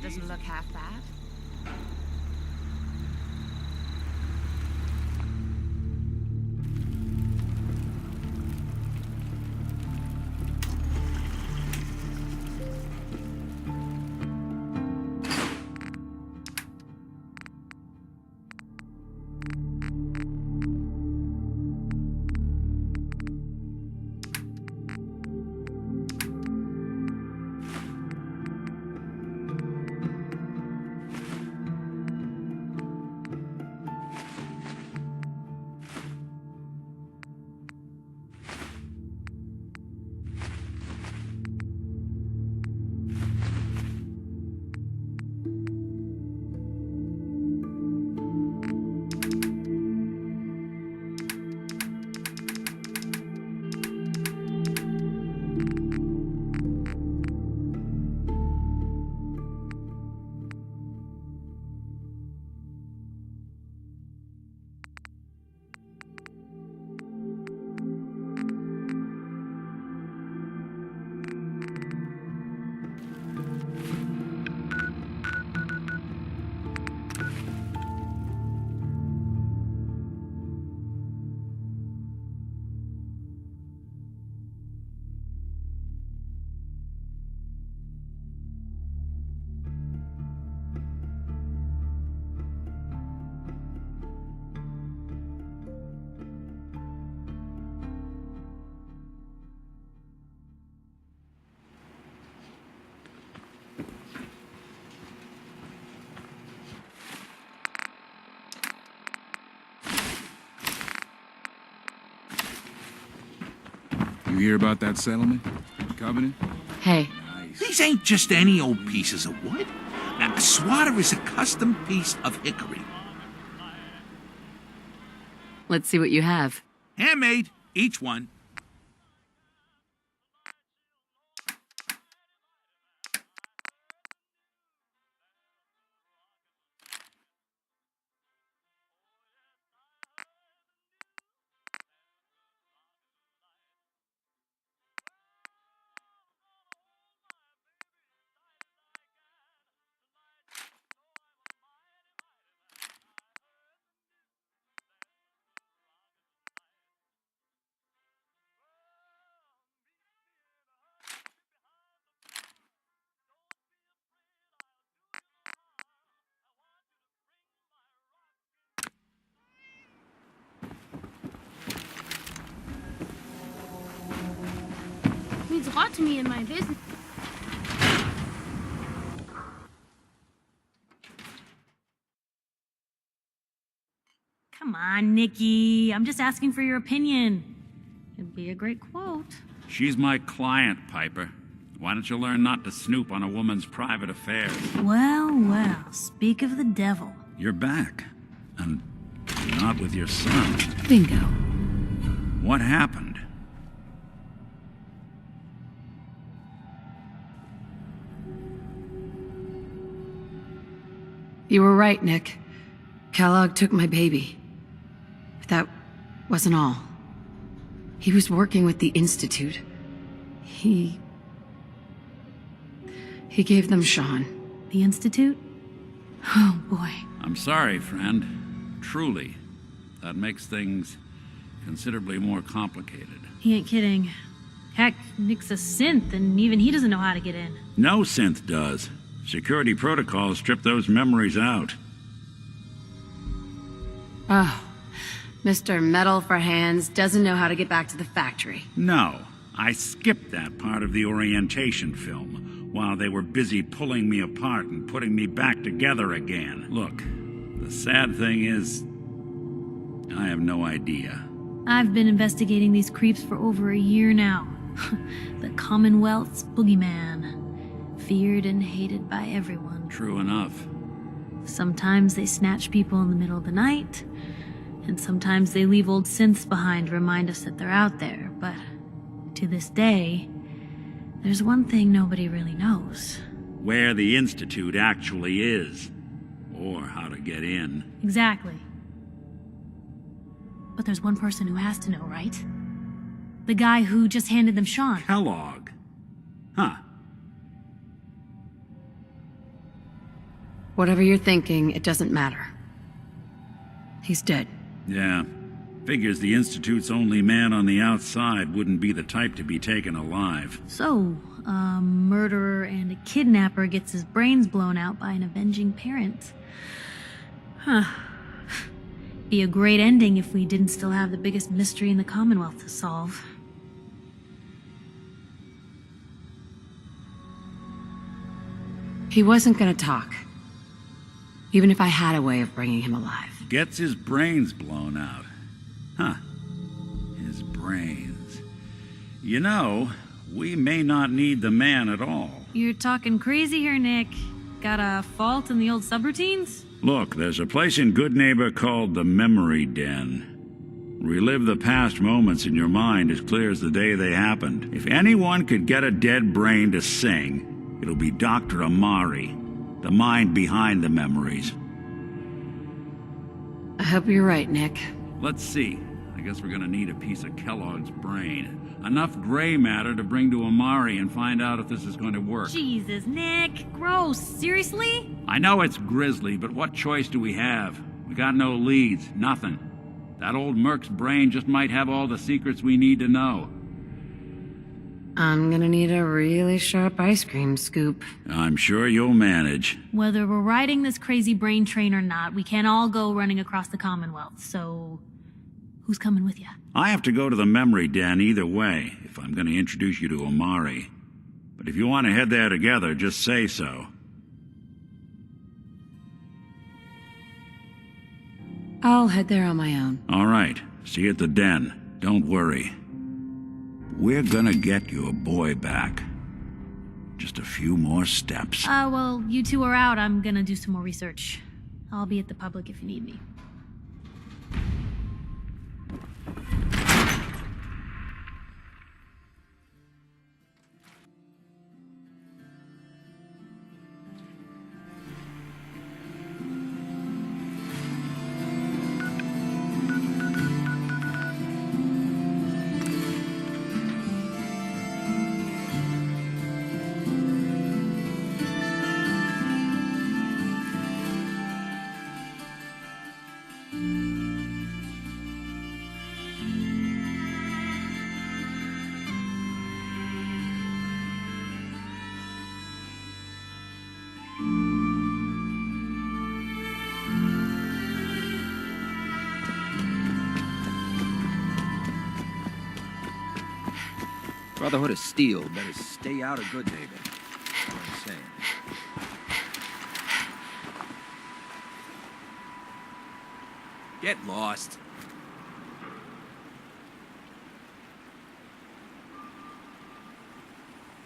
That doesn't look half bad. You hear about that settlement? Covenant? Hey. Nice. These ain't just any old pieces of wood. A swatter is a custom piece of hickory. Let's see what you have. Handmade, each one. Means a lot to me in my business. Come on, Nikki. I'm just asking for your opinion. It'd be a great quote. She's my client, Piper. Why don't you learn not to snoop on a woman's private affairs? Well, well, speak of the devil. You're back. And not with your son. Bingo. What happened? You were right, Nick. Kellogg took my baby. But that wasn't all. He was working with the Institute. He gave them Sean. The Institute? Oh, boy. I'm sorry, friend. Truly. That makes things considerably more complicated. He ain't kidding. Heck, Nick's a synth, and even he doesn't know how to get in. No synth does. Security protocols strip those memories out. Oh, Mr. Metal for Hands doesn't know how to get back to the factory. No, I skipped that part of the orientation film while they were busy pulling me apart and putting me back together again. Look, the sad thing is, I have no idea. I've been investigating these creeps for over a year now. The Commonwealth's boogeyman. Feared and hated by everyone. True enough. Sometimes they snatch people in the middle of the night, and sometimes they leave old synths behind to remind us that they're out there, but to this day, there's one thing nobody really knows. Where the Institute actually is. Or how to get in. Exactly. But there's one person who has to know, right? The guy who just handed them Sean. Kellogg. Huh. Whatever you're thinking, it doesn't matter. He's dead. Yeah. Figures the Institute's only man on the outside wouldn't be the type to be taken alive. So, a murderer and a kidnapper gets his brains blown out by an avenging parent. Huh. Be a great ending if we didn't still have the biggest mystery in the Commonwealth to solve. He wasn't gonna talk. Even if I had a way of bringing him alive. Gets his brains blown out. Huh. His brains. You know, we may not need the man at all. You're talking crazy here, Nick. Got a fault in the old subroutines? Look, there's a place in Good Neighbor called the Memory Den. Relive the past moments in your mind as clear as the day they happened. If anyone could get a dead brain to sing, it'll be Dr. Amari, the mind behind the memories. I hope you're right, Nick. Let's see. I guess we're gonna need a piece of Kellogg's brain. Enough gray matter to bring to Amari and find out if this is going to work. Jesus, Nick. Gross. Seriously? I know it's grisly, but what choice do we have? We got no leads, nothing. That old Merc's brain just might have all the secrets we need to know. I'm gonna need a really sharp ice cream scoop. I'm sure you'll manage. Whether we're riding this crazy brain train or not, we can't all go running across the Commonwealth, so... who's coming with you? I have to go to the Memory Den either way, if I'm going to introduce you to Amari. But if you want to head there together, just say so. I'll head there on my own. All right. See you at the Den. Don't worry. We're gonna get your boy back. Just a few more steps. Well, you two are out. I'm gonna do some more research. I'll be at the public if you need me. Brotherhood of Steel better stay out of Good Neighbor. That's what I'm saying. Get lost.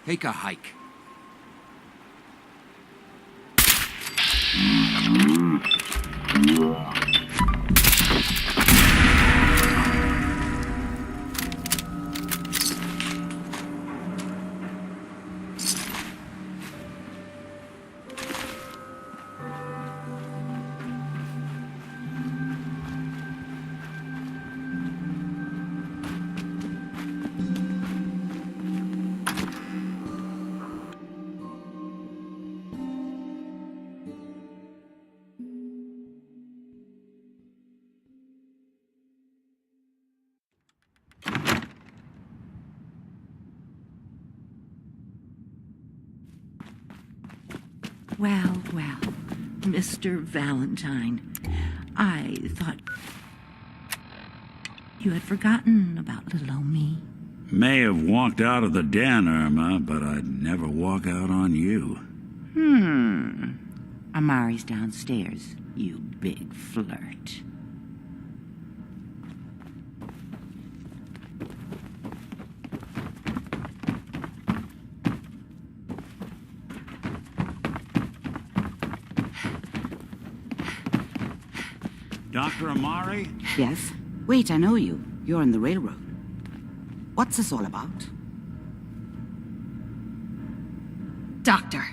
Take a hike. Well, well, Mr. Valentine, I thought you had forgotten about little old me. May have walked out of the den, Irma, but I'd never walk out on you. Amari's downstairs, you big flirt. Dr. Amari? Yes? Wait, I know you. You're on the railroad. What's this all about? Doctor,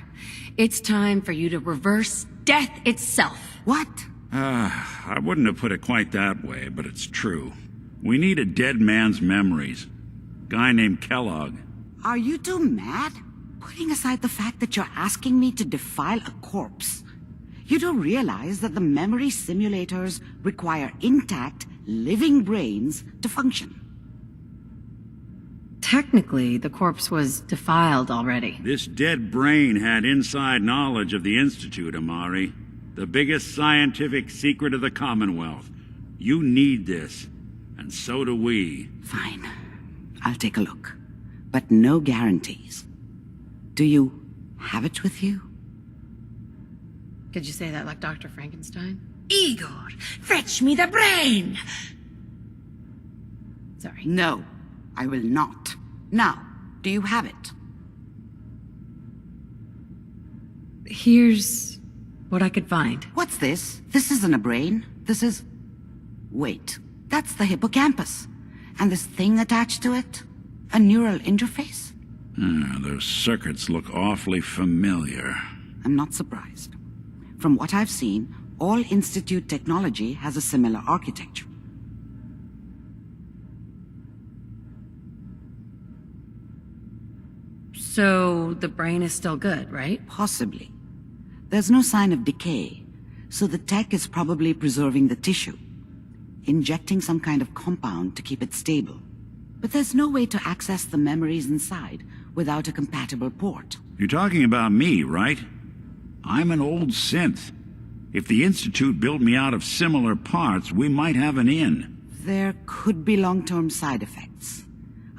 it's time for you to reverse death itself. What? I wouldn't have put it quite that way, but it's true. We need a dead man's memories. Guy named Kellogg. Are you two mad? Putting aside the fact that you're asking me to defile a corpse, You don't realize that the memory simulators require intact, living brains to function. Technically, the corpse was defiled already. This dead brain had inside knowledge of the Institute, Amari. The biggest scientific secret of the Commonwealth. You need this, and so do we. Fine. I'll take a look. But no guarantees. Do you have it with you? Could you say that like Dr. Frankenstein? Igor, fetch me the brain! Sorry. No, I will not. Now, do you have it? Here's what I could find. What's this? This isn't a brain. This is... Wait, that's the hippocampus. And this thing attached to it? A neural interface? Those circuits look awfully familiar. I'm not surprised. From what I've seen, all Institute technology has a similar architecture. So, the brain is still good, right? Possibly. There's no sign of decay, so the tech is probably preserving the tissue, injecting some kind of compound to keep it stable. But there's no way to access the memories inside without a compatible port. You're talking about me, right? I'm an old synth. If the Institute built me out of similar parts, we might have an in. There could be long-term side effects.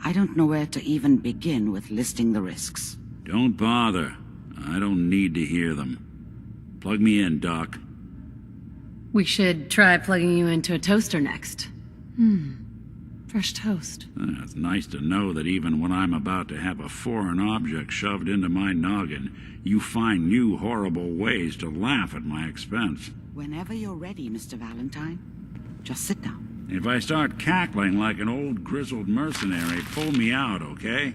I don't know where to even begin with listing the risks. Don't bother. I don't need to hear them. Plug me in, Doc. We should try plugging you into a toaster next. Fresh toast. It's nice to know that even when I'm about to have a foreign object shoved into my noggin, you find new horrible ways to laugh at my expense. Whenever you're ready, Mr. Valentine, just sit down. If I start cackling like an old grizzled mercenary, pull me out, okay?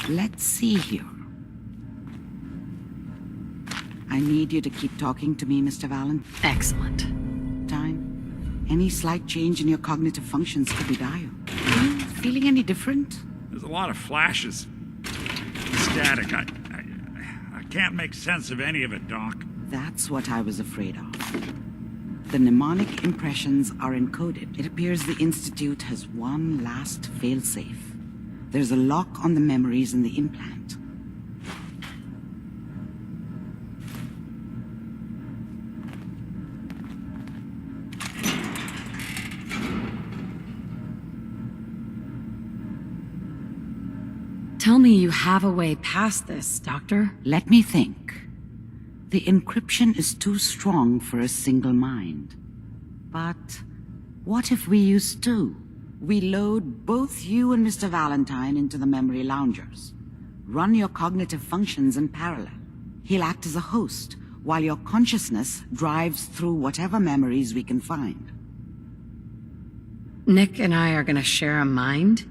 Let's see here. I need you to keep talking to me, Mr. Valentine. Excellent. Any slight change in your cognitive functions could be dire. Are you feeling any different? There's a lot of flashes. Static. I can't make sense of any of it, Doc. That's what I was afraid of. The mnemonic impressions are encoded. It appears the Institute has one last failsafe. There's a lock on the memories in the implant. Tell me you have a way past this, Doctor. Let me think. The encryption is too strong for a single mind. But what if we use two? We load both you and Mr. Valentine into the memory loungers. Run your cognitive functions in parallel. He'll act as a host, while your consciousness drives through whatever memories we can find. Nick and I are gonna share a mind?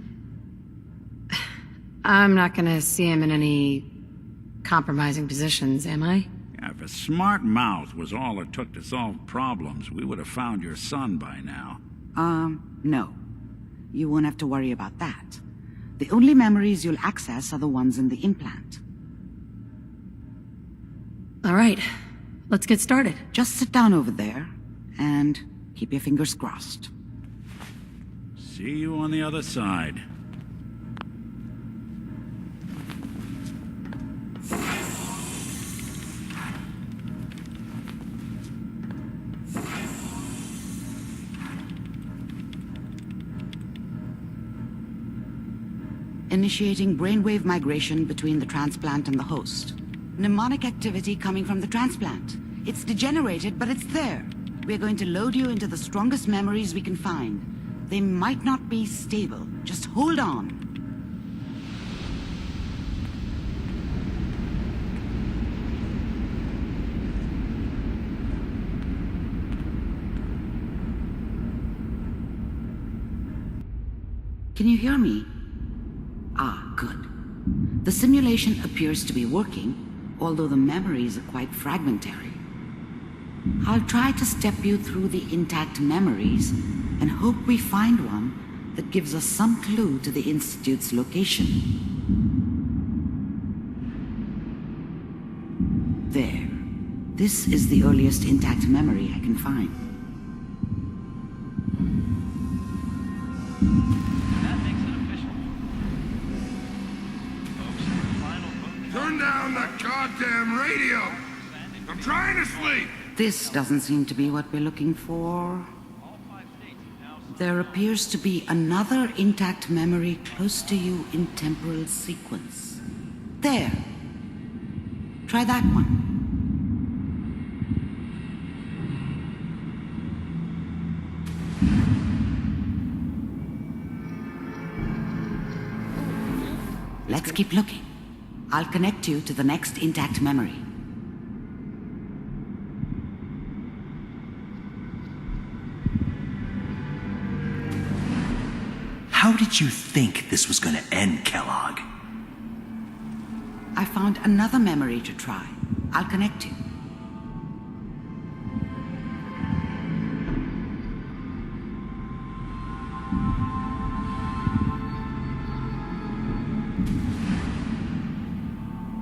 I'm not gonna see him in any compromising positions, am I? If a smart mouth was all it took to solve problems, we would have found your son by now. No. You won't have to worry about that. The only memories you'll access are the ones in the implant. All right, let's get started. Just sit down over there, and keep your fingers crossed. See you on the other side. Initiating brainwave migration between the transplant and the host. Mnemonic activity coming from the transplant. It's degenerated, but it's there. We're going to load you into the strongest memories we can find. They might not be stable. Just hold on. Can you hear me? Ah, good. The simulation appears to be working, although the memories are quite fragmentary. I'll try to step you through the intact memories and hope we find one that gives us some clue to the Institute's location. This is the earliest intact memory I can find. That makes it official. Folks, the final vote. Turn down the goddamn radio! I'm trying to sleep! This doesn't seem to be what we're looking for. There appears to be another intact memory close to you in temporal sequence. There. Try that one. Let's keep looking. I'll connect you to the next intact memory. How did you think this was going to end, Kellogg? I found another memory to try. I'll connect you.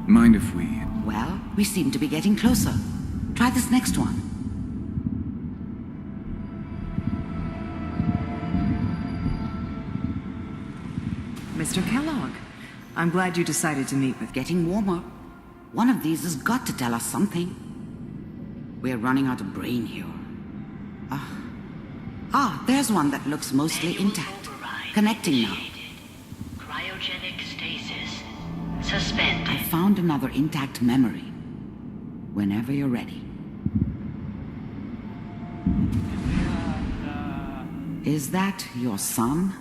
Mind if we... Well, we seem to be getting closer. Try this next one. Mr. Kellogg, I'm glad you decided to meet with... Getting warmer. One of these has got to tell us something. We're running out of brain here. There's one that looks mostly intact. Connecting now. Cryogenic stasis. Suspended. I found another intact memory. Whenever you're ready. Is that your son?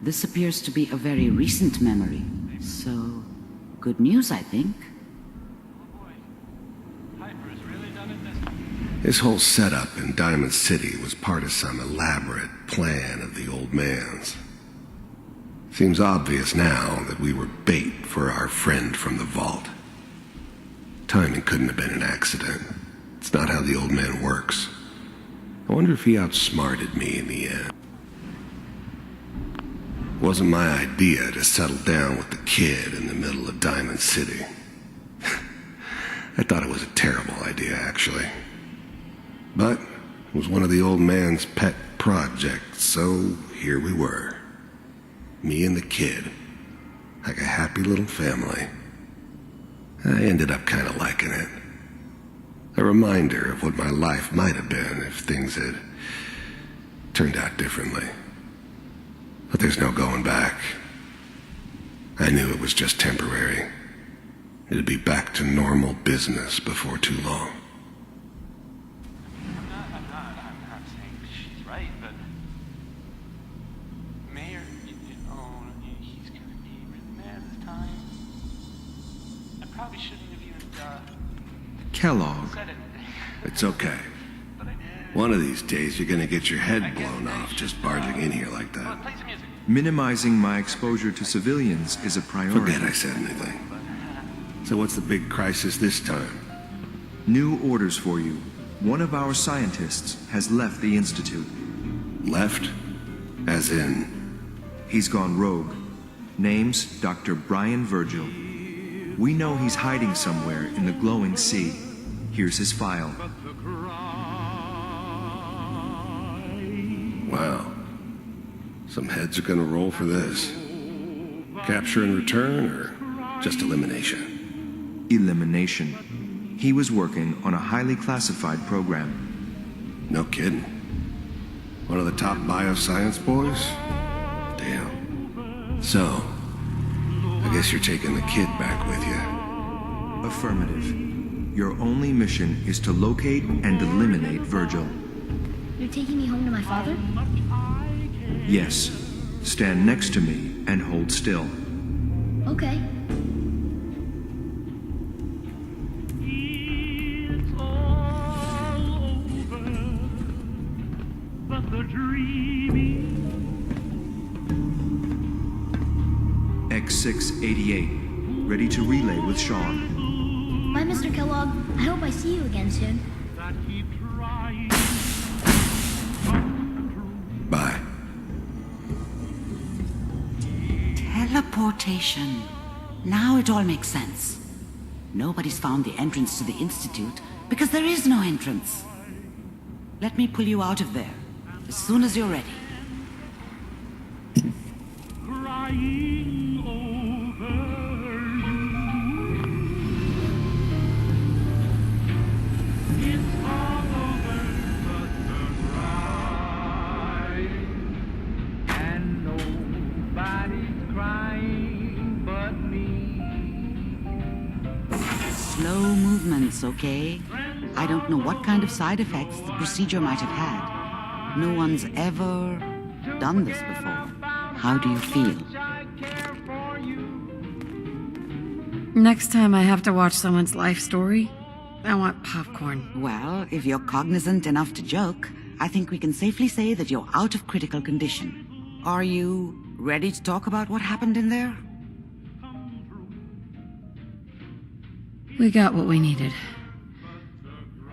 This appears to be a very recent memory. So, good news, I think. His whole setup in Diamond City was part of some elaborate plan of the old man's. Seems obvious now that we were bait for our friend from the vault. Timing couldn't have been an accident. It's not how the old man works. I wonder if he outsmarted me in the end. It wasn't my idea to settle down with the kid in the middle of Diamond City. I thought it was a terrible idea, actually. But it was one of the old man's pet projects, so here we were. Me and the kid. Like a happy little family. I ended up kind of liking it. A reminder of what my life might have been if things had turned out differently. But there's no going back. I knew it was just temporary. It'd be back to normal business before too long. I'm not saying she's right, but Mayor, he's gonna be really mad this time. I probably shouldn't have even Kellogg, said anything. it's okay. But I did. One of these days you're gonna get your head blown off just barging in here like that. Play some music. Minimizing my exposure to civilians is a priority. Forget I said anything. So what's the big crisis this time? New orders for you. One of our scientists has left the Institute. Left? As in? He's gone rogue. Name's Dr. Brian Virgil. We know he's hiding somewhere in the glowing sea. Here's his file. Wow. Some heads are gonna roll for this. Capture and return, or just elimination? Elimination. He was working on a highly classified program. No kidding. One of the top bioscience boys? Damn. So, I guess you're taking the kid back with you. Affirmative. Your only mission is to locate and eliminate Virgil. You're taking me home to my father? Yes. Stand next to me and hold still. Okay. X688. Ready to relay with Sean. Bye, Mr. Kellogg. I hope I see you again soon. Bye. Teleportation. Now it all makes sense. Nobody's found the entrance to the Institute, Because there is no entrance. Let me pull you out of there as soon as you're ready. Crying over you. It's all over but the cry. And nobody's crying but me. Slow movements, okay? I don't know what kind of side effects the procedure might have had. No one's ever done this before. How do you feel? Next time I have to watch someone's life story, I want popcorn. Well, if you're cognizant enough to joke, I think we can safely say that you're out of critical condition. Are you ready to talk about what happened in there? We got what we needed.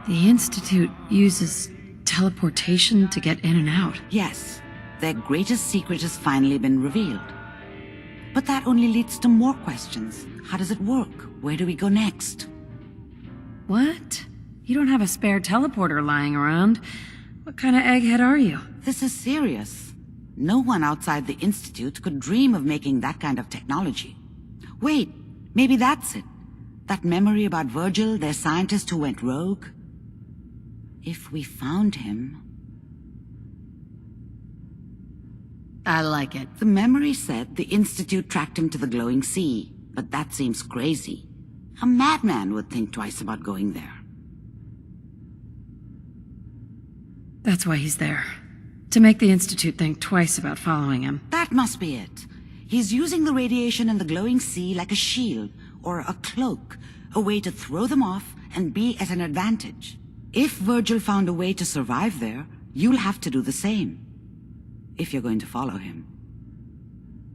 The Institute uses teleportation to get in and out. Yes, their greatest secret has finally been revealed. But that only leads to more questions. How does it work? Where do we go next? What? You don't have a spare teleporter lying around. What kind of egghead are you? This is serious. No one outside the Institute could dream of making that kind of technology. Wait, maybe that's it. That memory about Virgil, their scientist who went rogue? If we found him... I like it. The memory said the Institute tracked him to the glowing sea, but that seems crazy. A madman would think twice about going there. That's why he's there. To make the Institute think twice about following him. That must be it. He's using the radiation in the glowing sea like a shield, or a cloak, a way to throw them off and be at an advantage. If Virgil found a way to survive there, you'll have to do the same. If you're going to follow him.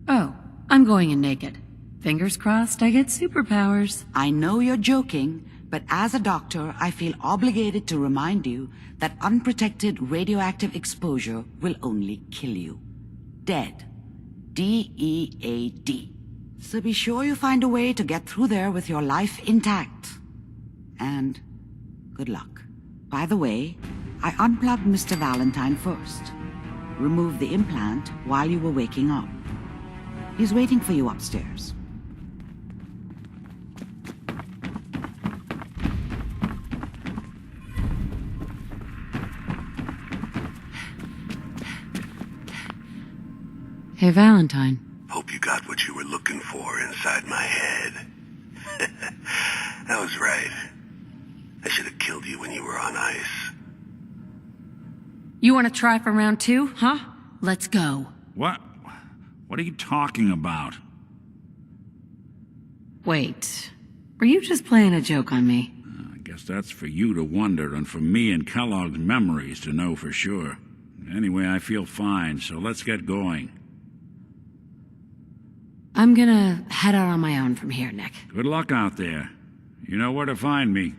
Oh, I'm going in naked. Fingers crossed I get superpowers. I know you're joking, but as a doctor, I feel obligated to remind you that unprotected radioactive exposure will only kill you. Dead. D-E-A-D. So be sure you find a way to get through there with your life intact. And good luck. By the way, I unplugged Mr. Valentine first. Removed the implant while you were waking up. He's waiting for you upstairs. Hey, Valentine. Hope you got what you were looking for inside my head. I was right. I should have killed you when you were on ice. You want to try for round 2, huh? Let's go. What? What are you talking about? Wait. Were you just playing a joke on me? I guess that's for you to wonder and for me and Kellogg's memories to know for sure. Anyway, I feel fine, so let's get going. I'm gonna head out on my own from here, Nick. Good luck out there. You know where to find me.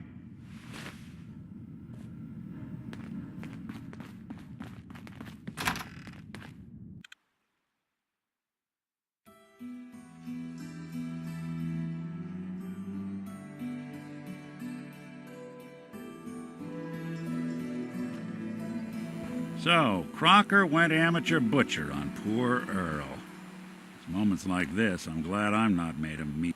So, Crocker went amateur butcher on poor Earl. It's moments like this, I'm glad I'm not made of meat.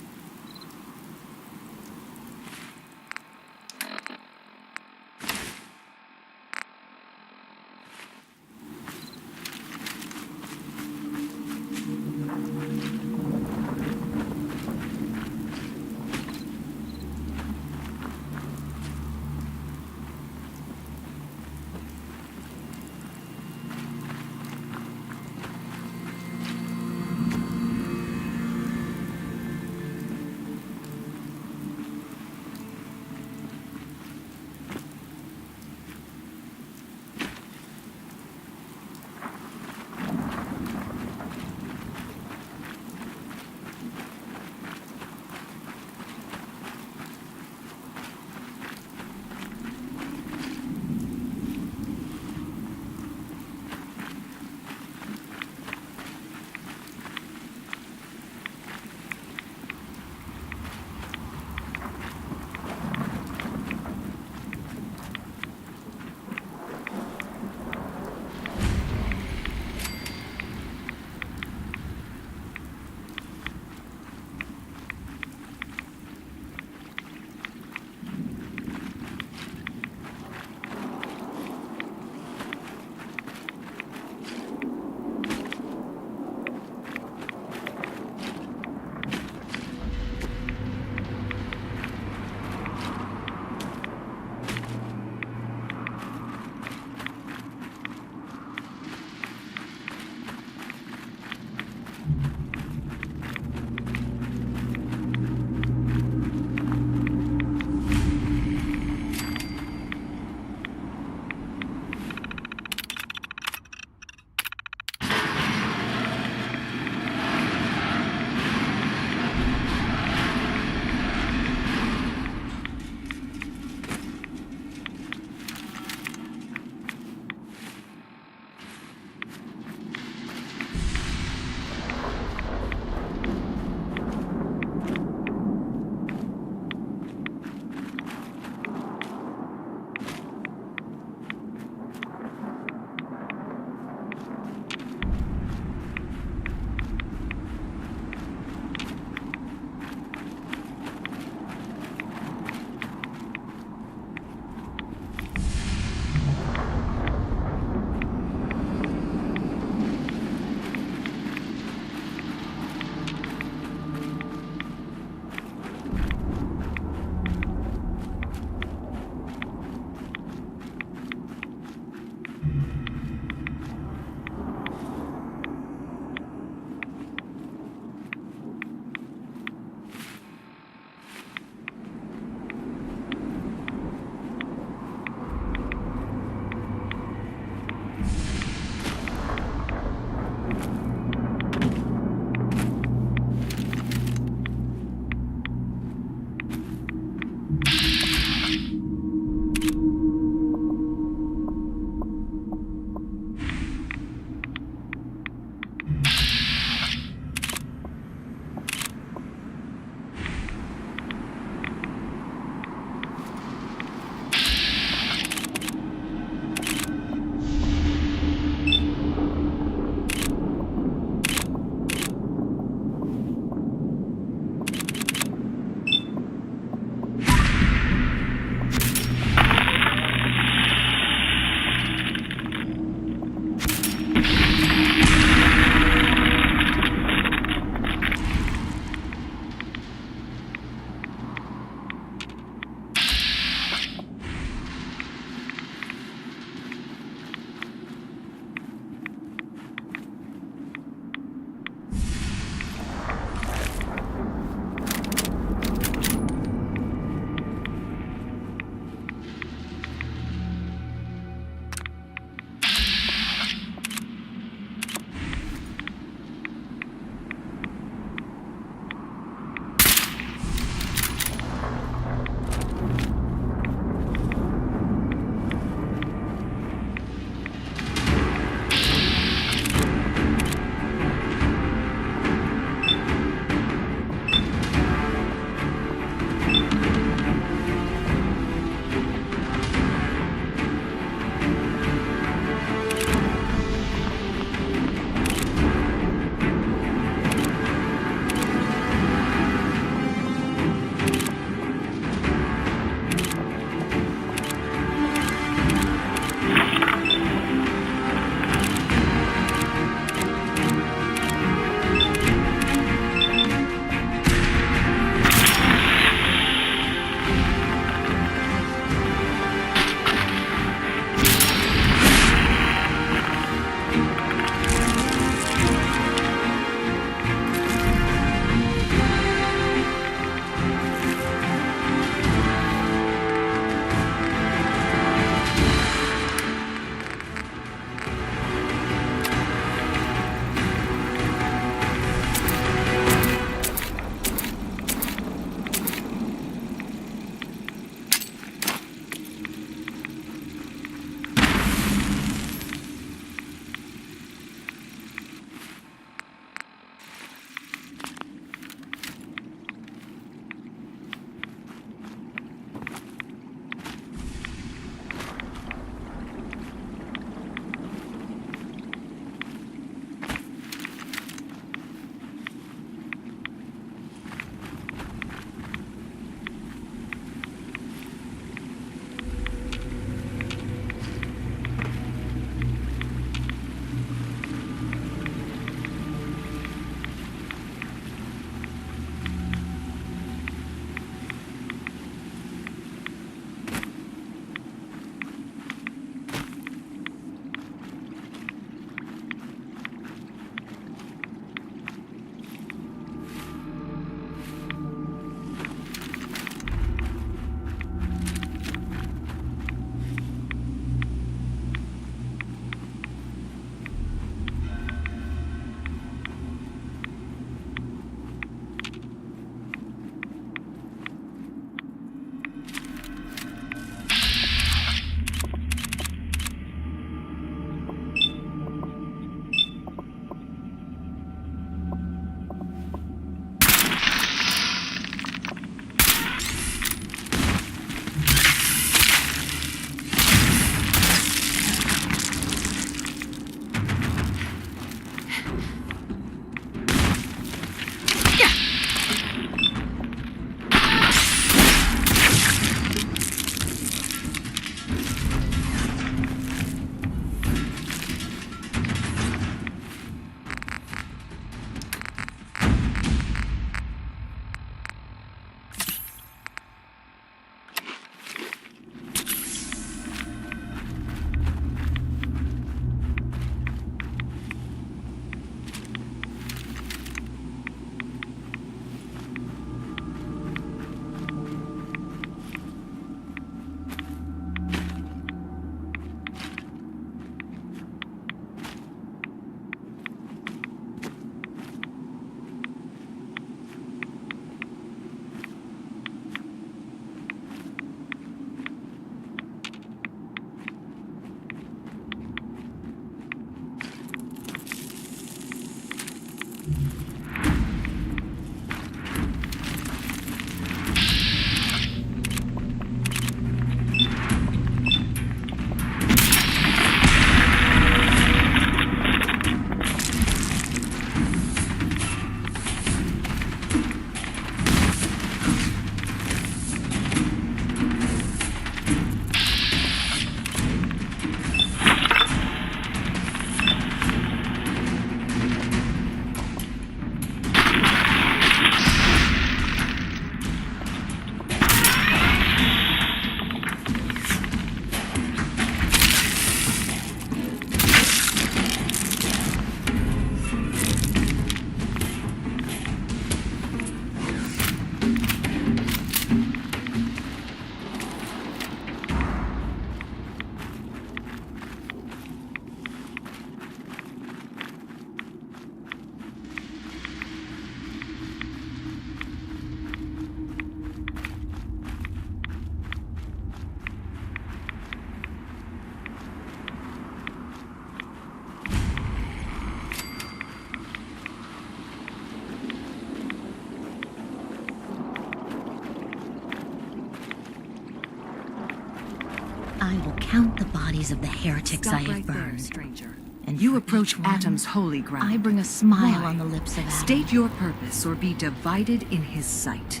I will count the bodies of the heretics Stop I have right there, burned. stranger. And You for approach each one, Atom's holy ground. I bring a smile Why? on the lips of Adam. State your purpose or be divided in his sight.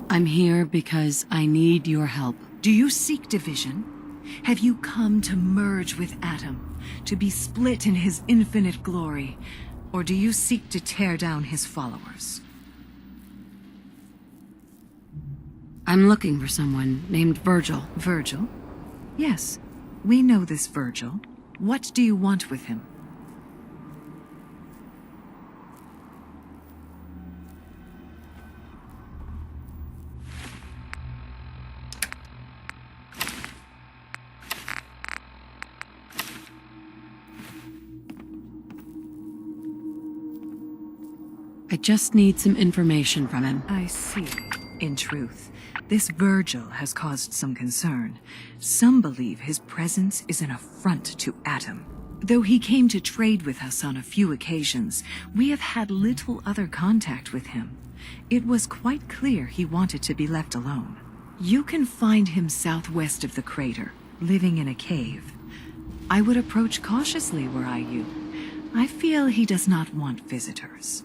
I'm here because I need your help. Do you seek division? Have you come to merge with Atom, to be split in his infinite glory? Or do you seek to tear down his followers? I'm looking for someone named Virgil. Virgil? Yes, we know this Virgil. What do you want with him? I just need some information from him. I see. In truth, this Virgil has caused some concern. Some believe his presence is an affront to Atom. Though he came to trade with us on a few occasions, we have had little other contact with him. It was quite clear he wanted to be left alone. You can find him southwest of the crater, living in a cave. I would approach cautiously were I you. I feel he does not want visitors.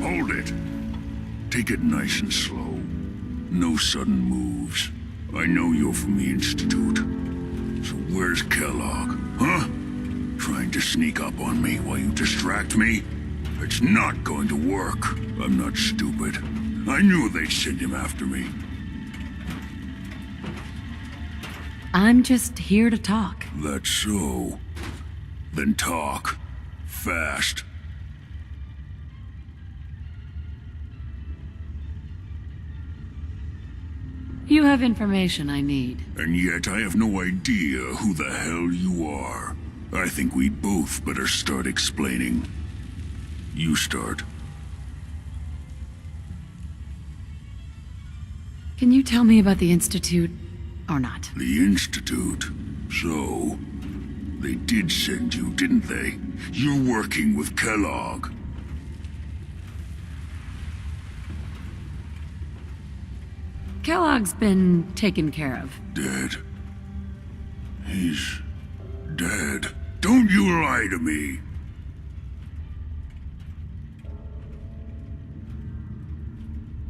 Hold it. Take it nice and slow. No sudden moves. I know you're from the Institute. So where's Kellogg, huh? Trying to sneak up on me while you distract me? It's not going to work. I'm not stupid. I knew they'd send him after me. I'm just here to talk. That's so. Then talk. Fast. You have information I need. And yet I have no idea who the hell you are. I think we both better start explaining. You start. Can you tell me about the Institute, or not? The Institute? So, they did send you, didn't they? You're working with Kellogg. Kellogg's been taken care of. Dead? He's dead. Don't you lie to me!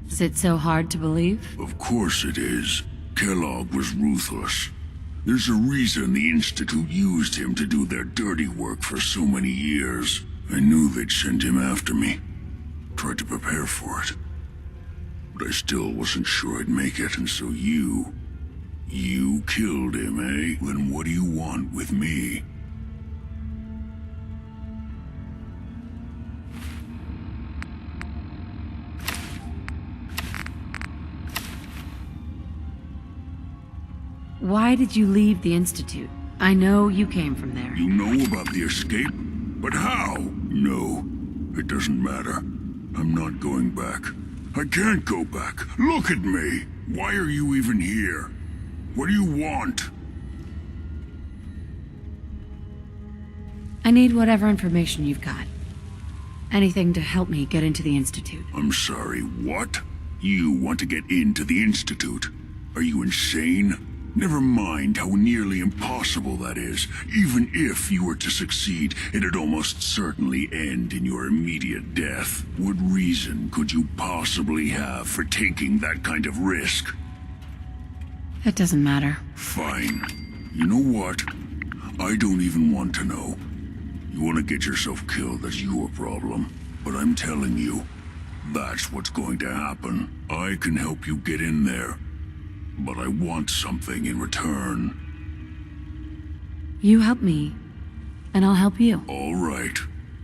Is it so hard to believe? Of course it is. Kellogg was ruthless. There's a reason the Institute used him to do their dirty work for so many years. I knew they'd send him after me. Tried to prepare for it. But I still wasn't sure I'd make it, and so you killed him, eh? Then what do you want with me? Why did you leave the Institute? I know you came from there. You know about the escape? But how? No, it doesn't matter. I'm not going back. I can't go back. Look at me. Why are you even here? What do you want? I need whatever information you've got. Anything to help me get into the Institute. I'm sorry, what? You want to get into the Institute? Are you insane? Never mind how nearly impossible that is. Even if you were to succeed, it'd almost certainly end in your immediate death. What reason could you possibly have for taking that kind of risk? It doesn't matter. Fine. You know what? I don't even want to know. You want to get yourself killed, that's your problem. But I'm telling you, that's what's going to happen. I can help you get in there. But I want something in return. You help me, and I'll help you. All right.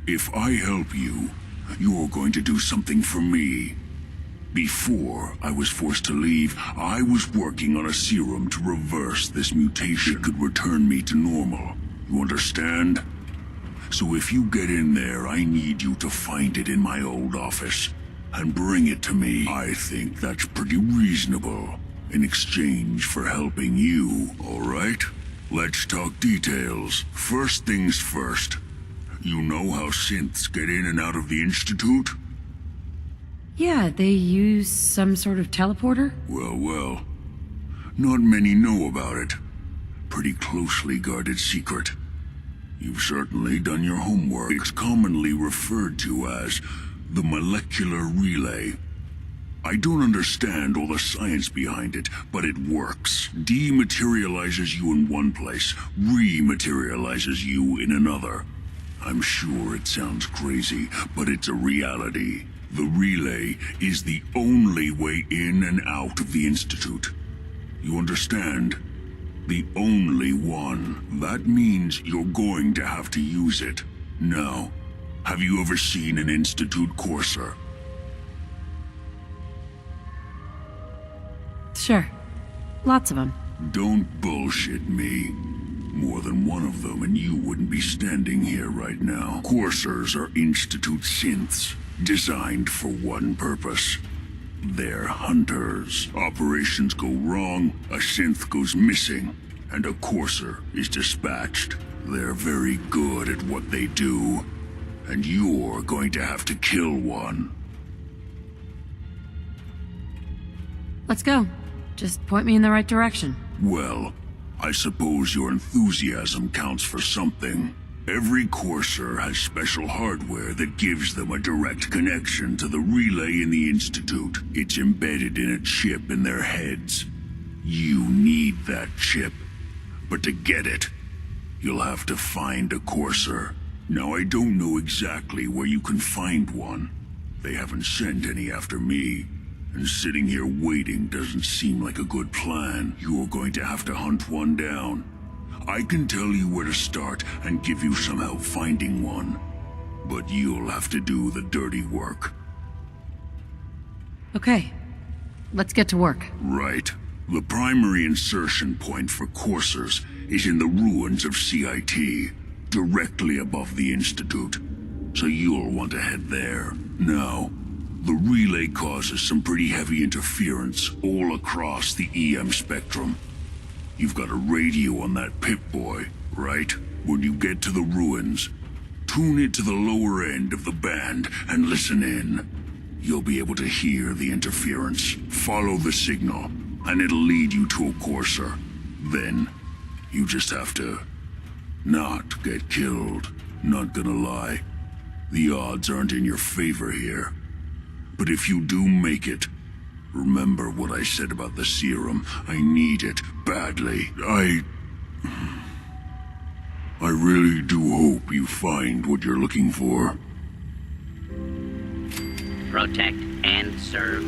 If I help you, you're going to do something for me. Before I was forced to leave, I was working on a serum to reverse this mutation. It could return me to normal. You understand? So if you get in there, I need you to find it in my old office and bring it to me. I think that's pretty reasonable. In exchange for helping you, all right? Let's talk details. First things first. You know how synths get in and out of the Institute? Yeah, they use some sort of teleporter? Well. Not many know about it. Pretty closely guarded secret. You've certainly done your homework. It's commonly referred to as the molecular relay. I don't understand all the science behind it, but it works. Dematerializes you in one place, rematerializes you in another. I'm sure it sounds crazy, but it's a reality. The relay is the only way in and out of the Institute. You understand? The only one. That means you're going to have to use it. Now, have you ever seen an Institute courser? Sure. Lots of them. Don't bullshit me. More than one of them and you wouldn't be standing here right now. Coursers are Institute synths, designed for one purpose. They're hunters. Operations go wrong, a synth goes missing, and a courser is dispatched. They're very good at what they do, and you're going to have to kill one. Let's go. Just point me in the right direction. Well, I suppose your enthusiasm counts for something. Every Courser has special hardware that gives them a direct connection to the relay in the Institute. It's embedded in a chip in their heads. You need that chip. But to get it, you'll have to find a Courser. Now, I don't know exactly where you can find one. They haven't sent any after me. And sitting here waiting doesn't seem like a good plan. You're going to have to hunt one down. I can tell you where to start and give you some help finding one. But you'll have to do the dirty work. Okay, let's get to work. Right. The primary insertion point for coursers is in the ruins of CIT, directly above the Institute. So you'll want to head there. Now, the relay causes some pretty heavy interference all across the EM spectrum. You've got a radio on that Pip-Boy, right? When you get to the ruins, tune it to the lower end of the band and listen in. You'll be able to hear the interference. Follow the signal, and it'll lead you to a Courser. Then, you just have to not get killed. Not gonna lie, the odds aren't in your favor here. But if you do make it, remember what I said about the serum. I need it badly. I really do hope you find what you're looking for. Protect and serve.